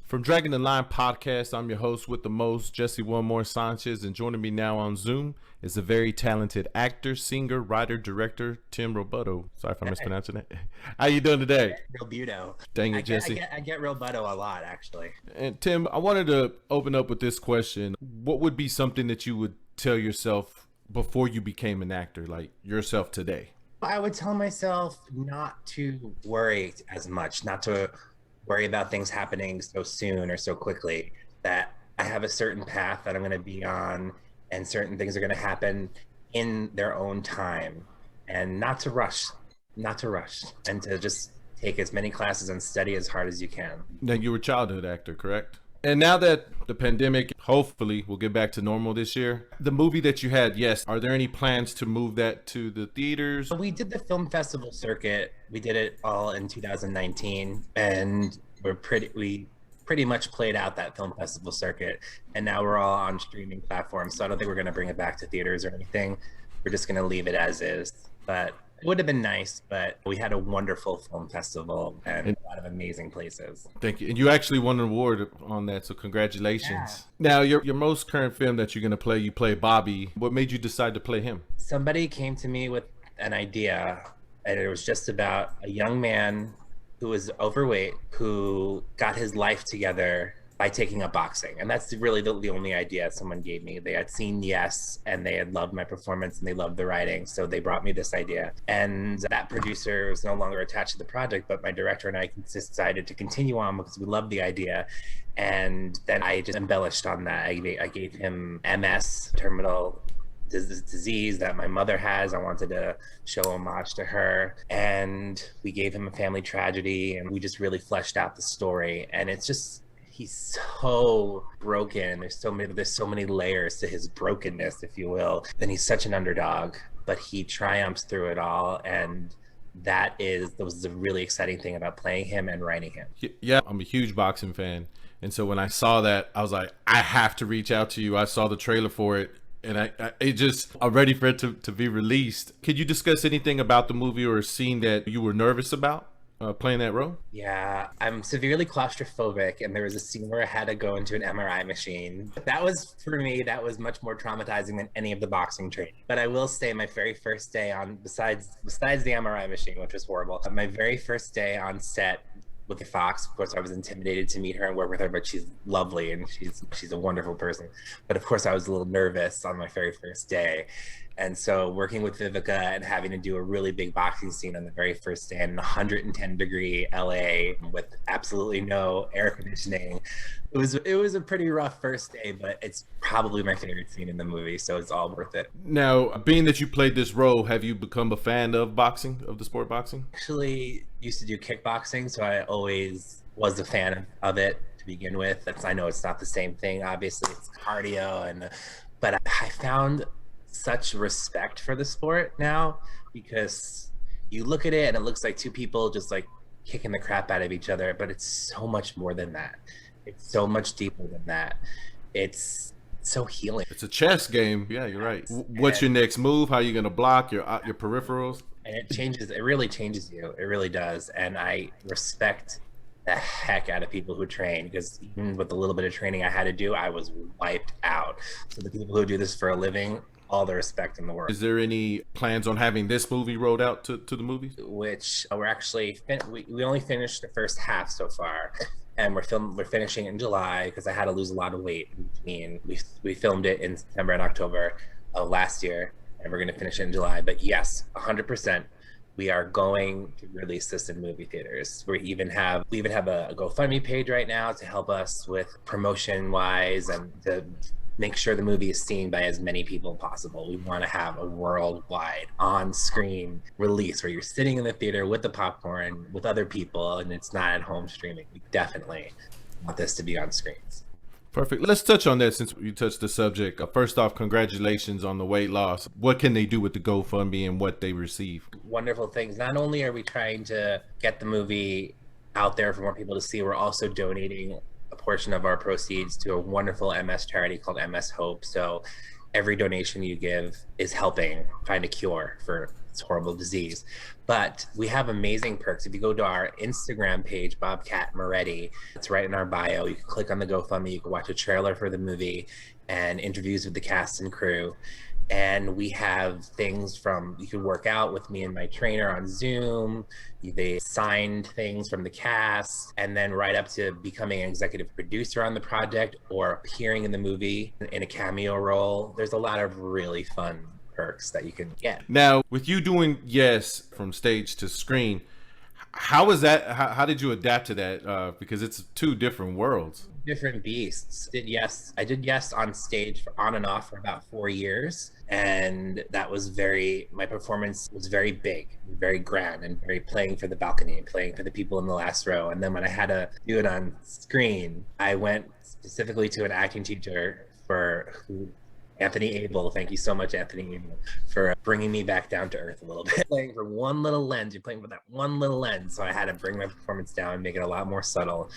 From Dragging the Line podcast, I'm your host with the most, Jesse One More Sanchez, and joining me now on Zoom is a very talented actor, singer, writer, director, Tim Realbuto. Sorry if I'm mispronouncing it. How you doing today? Realbuto. Dang I it, get, I Jesse. get, I get Realbuto a lot, actually. And Tim, I wanted to open up with this question. What would be something that you would tell yourself before you became an actor, like yourself today? I would tell myself not to worry as much, not to worry about things happening so soon or so quickly, that I have a certain path that I'm going to be on and certain things are going to happen in their own time, and not to rush, and to just take as many classes and study as hard as you can. Now, you were a childhood actor, correct? And now that the pandemic hopefully will get back to normal this year, the movie that you had, yes, are there any plans to move that to the theaters? We did the film festival circuit. We did it all in 2019, and we pretty much played out that film festival circuit. And now we're all on streaming platforms. So I don't think we're going to bring it back to theaters or anything. We're just going to leave it as is. But it would have been nice, but we had a wonderful film festival and a lot of amazing places. Thank you. And you actually won an award on that, so congratulations. Yeah. Now, your most current film that you're going to play, you play Bobby. What made you decide to play him? Somebody came to me with an idea, and it was just about a young man who was overweight, who got his life together by taking up boxing. And that's really the only idea someone gave me. They had seen Yes, and they had loved my performance, and they loved the writing. So they brought me this idea. And that producer was no longer attached to the project, but my director and I decided to continue on because we loved the idea. And then I just embellished on that. I gave him MS, terminal disease that my mother has. I wanted to show homage to her, and we gave him a family tragedy, and we just really fleshed out the story. And it's just, he's so broken. There's so many layers to his brokenness, if you will. And he's such an underdog, but he triumphs through it all. And that was the really exciting thing about playing him and writing him. Yeah, I'm a huge boxing fan. And so when I saw that, I was like, I have to reach out to you. I saw the trailer for it, and I'm ready for it to be released. Could you discuss anything about the movie or a scene that you were nervous about playing that role? Yeah, I'm severely claustrophobic, and there was a scene where I had to go into an MRI machine. That was, for me, that was much more traumatizing than any of the boxing training. But I will say my very first day on, besides the MRI machine, which was horrible, my very first day on set with the Fox, of course, I was intimidated to meet her and work with her, but she's lovely and she's a wonderful person. But of course, I was a little nervous on my very first day. And so working with Vivica and having to do a really big boxing scene on the very first day in 110-degree LA with absolutely no air conditioning, it was a pretty rough first day, but it's probably my favorite scene in the movie, so it's all worth it. Now, being that you played this role, have you become a fan of boxing, of the sport boxing? Actually used to do kickboxing, so I always was a fan of it to begin with. I know it's not the same thing, obviously it's cardio, but I found such respect for the sport now, because you look at it and it looks like two people just like kicking the crap out of each other, but it's so much more than that. It's so much deeper than that. It's so healing. It's a chess game. Yeah, you're right. Yes. What's your next move? How are you going to block your peripherals? And it really changes you. It really does. And I respect the heck out of people who train, because even with the little bit of training I had to do, I was wiped out. So the people who do this for a living, all the respect in the world. Is there any plans on having this movie rolled out to the movies? Which we're actually we only finished the first half so far, and we're finishing in July because I had to lose a lot of weight in between. We filmed it in September and October of last year, and we're going to finish it in July. But yes, 100%. We are going to release this in movie theaters. We even have a GoFundMe page right now to help us with promotion wise and to make sure the movie is seen by as many people as possible. We want to have a worldwide on-screen release where you're sitting in the theater with the popcorn with other people and it's not at home streaming. We definitely want this to be on screens. Perfect. Let's touch on that since you touched the subject. First off, congratulations on the weight loss. What can they do with the GoFundMe and what they receive? Wonderful things. Not only are we trying to get the movie out there for more people to see, we're also donating a portion of our proceeds to a wonderful MS charity called MS Hope. So every donation you give is helping find a cure for this horrible disease. But we have amazing perks. If you go to our Instagram page, Bobcat Moretti, it's right in our bio. You can click on the GoFundMe, you can watch a trailer for the movie and interviews with the cast and crew. And we have things from, you can work out with me and my trainer on Zoom. They signed things from the cast, and then right up to becoming an executive producer on the project or appearing in the movie in a cameo role. There's a lot of really fun perks that you can get. Now, with you doing Yes from stage to screen, how was that? How did you adapt to that? Because it's two different worlds. Different beasts. I did Yes on stage for on and off for about 4 years, and that was my performance was very big, very grand, and very playing for the balcony and playing for the people in the last row. And then when I had to do it on screen, I went specifically to an acting teacher Anthony Abel. Thank you so much, Anthony Abel, for bringing me back down to earth a little bit. Playing for one little lens, you're playing with that one little lens. So I had to bring my performance down and make it a lot more subtle.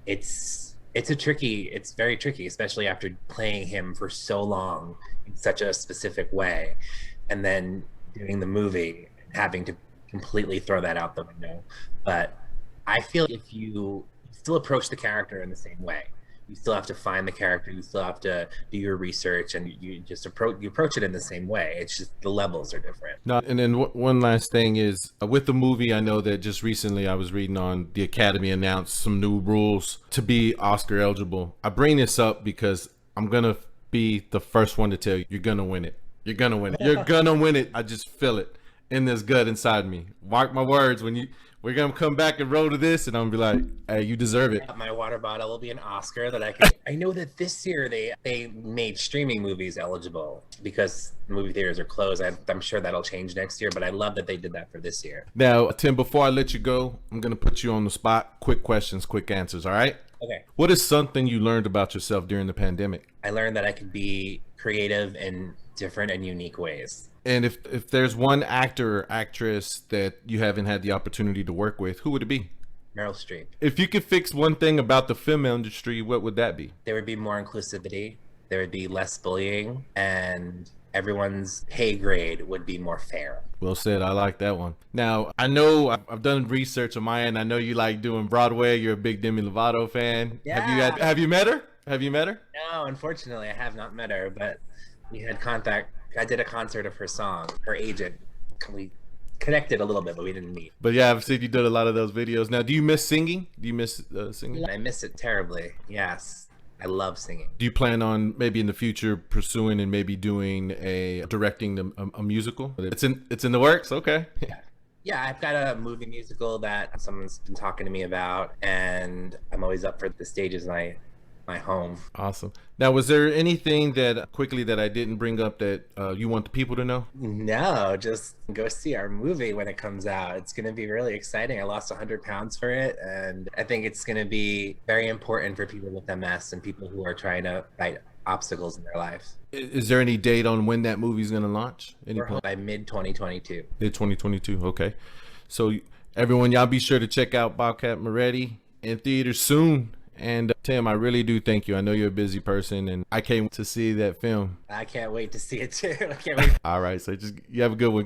It's very tricky, especially after playing him for so long in such a specific way, and then doing the movie, having to completely throw that out the window. But I feel if you still approach the character in the same way, you still have to find the character, you still have to do your research, and you approach it in the same way. It's just the levels are different. No, and then one last thing is with the movie, I know that just recently I was reading on the Academy announced some new rules to be Oscar eligible. I bring this up because I'm gonna be the first one to tell you, you're gonna win it. You're gonna win it. You're gonna win it. I just feel it in this gut inside me. Mark my words. We're gonna come back and roll to this, and I'm gonna be like, "Hey, you deserve it." My water bottle will be an Oscar that I know that this year they made streaming movies eligible because movie theaters are closed. I'm sure that'll change next year, but I love that they did that for this year. Now, Tim, before I let you go, I'm gonna put you on the spot. Quick questions, quick answers. All right? Okay. What is something you learned about yourself during the pandemic? I learned that I could be creative in different and unique ways. And if there's one actor or actress that you haven't had the opportunity to work with, who would it be? Meryl Streep. If you could fix one thing about the film industry, what would that be? There would be more inclusivity. There would be less bullying, and everyone's pay grade would be more fair. Well said. I like that one. Now, I know I've done research on my end. I know you like doing Broadway. You're a big Demi Lovato fan. Yeah. Have you met her? Have you met her? No, unfortunately, I have not met her, but we had contact. I did a concert of her song. Her agent, we connected a little bit, but we didn't meet. But yeah, I've seen you did a lot of those videos. Now, do you miss singing? Do you miss singing? I miss it terribly. Yes, I love singing. Do you plan on maybe in the future pursuing and maybe doing directing a musical? It's in the works. Okay. Yeah, I've got a movie musical that someone's been talking to me about, and I'm always up for the stages in my home. Awesome. Now, was there anything that I didn't bring up that you want the people to know? No, just go see our movie when it comes out. It's going to be really exciting. I lost 100 pounds for it, and I think it's going to be very important for people with MS and people who are trying to fight obstacles in their lives. Is there any date on when that movie's going to launch? By mid-2022. Mid-2022. Okay. So everyone, y'all be sure to check out Bobcat Moretti in theaters soon. And Tim, I really do thank you. I know you're a busy person, and I can't wait to see that film. I can't wait to see it too. I can't wait. All right, so you have a good one.